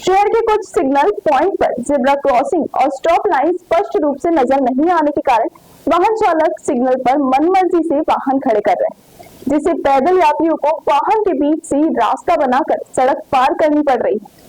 शहर के कुछ सिग्नल पॉइंट पर जेब्रा क्रॉसिंग और स्टॉप लाइन स्पष्ट रूप से नजर नहीं आने के कारण वाहन चालक सिग्नल पर मनमर्जी से वाहन खड़े कर रहे हैं, जिससे पैदल यात्रियों को वाहन के बीच से रास्ता बनाकर सड़क पार करनी पड़ रही है।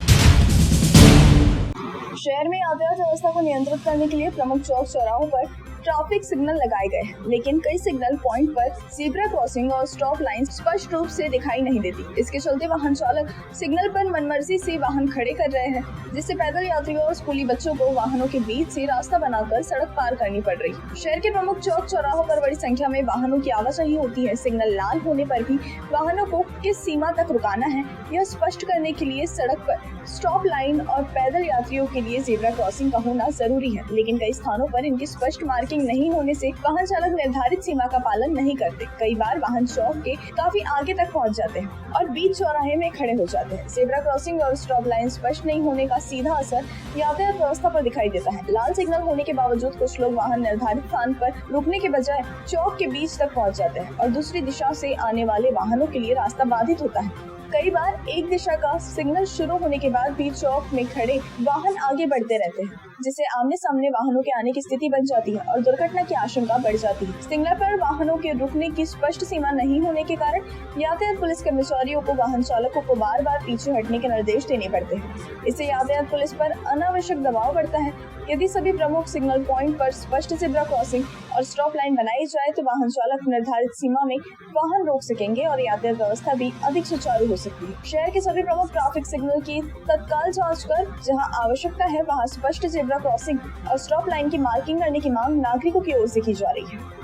शहर में यातायात व्यवस्था को नियंत्रित करने के लिए प्रमुख चौक चौराहों पर ट्रैफिक सिग्नल लगाए गए हैं, लेकिन कई सिग्नल पॉइंट पर ज़ेब्रा क्रॉसिंग और स्टॉप लाइन स्पष्ट रूप से दिखाई नहीं देती। इसके चलते वाहन चालक सिग्नल पर मनमर्जी से वाहन खड़े कर रहे हैं, जिससे पैदल यात्रियों और स्कूली बच्चों को वाहनों के बीच से रास्ता बनाकर सड़क पार करनी पड़ रही है। शहर के प्रमुख चौक चौराहों पर बड़ी संख्या में वाहनों की आवाजाही होती है। सिग्नल लाल होने पर भी वाहनों को किस सीमा तक रुकाना है, यह स्पष्ट करने के लिए सड़क पर स्टॉप लाइन और पैदल यात्रियों के लिए ज़ेब्रा क्रॉसिंग का होना जरूरी है, लेकिन कई स्थानों पर इनकी स्पष्ट मार्किंग नहीं होने से वाहन चालक निर्धारित सीमा का पालन नहीं करते। कई बार वाहन चौक के काफी आगे तक पहुंच जाते हैं और बीच चौराहे में खड़े हो जाते हैं। ज़ेब्रा क्रॉसिंग और स्टॉप लाइन स्पष्ट नहीं होने का सीधा असर यातायात व्यवस्था पर दिखाई देता है। लाल सिग्नल होने के बावजूद कुछ लोग वाहन निर्धारित स्थान पर रुकने के बजाय चौक के बीच तक पहुँच जाते हैं और दूसरी दिशा से आने वाले वाहनों के लिए रास्ता बाधित होता है। कई बार एक दिशा का सिग्नल शुरू होने के बाद भी चौक में खड़े वाहन आगे बढ़ते रहते हैं, जिससे आमने सामने वाहनों के आने की स्थिति बन जाती है और दुर्घटना की आशंका बढ़ जाती है। सिग्नल पर वाहनों के रुकने की स्पष्ट सीमा नहीं होने के कारण यातायात पुलिस कर्मचारियों को वाहन चालकों को बार बार पीछे हटने के निर्देश देने पड़ते हैं। इससे यातायात पुलिस पर अनावश्यक दबाव बढ़ता है। यदि सभी प्रमुख सिग्नल पॉइंट पर स्पष्ट ज़ेब्रा क्रॉसिंग और स्टॉप लाइन बनाई जाए तो वाहन चालक निर्धारित सीमा में वाहन रोक सकेंगे और यातायात व्यवस्था भी अधिक सुचारू हो सकती है। शहर के सभी प्रमुख ट्रैफिक सिग्नल की तत्काल जांच कर जहां आवश्यकता है वहां स्पष्ट ज़ेब्रा क्रॉसिंग और स्टॉप लाइन की मार्किंग करने की मांग नागरिकों की ओर से की जा रही है।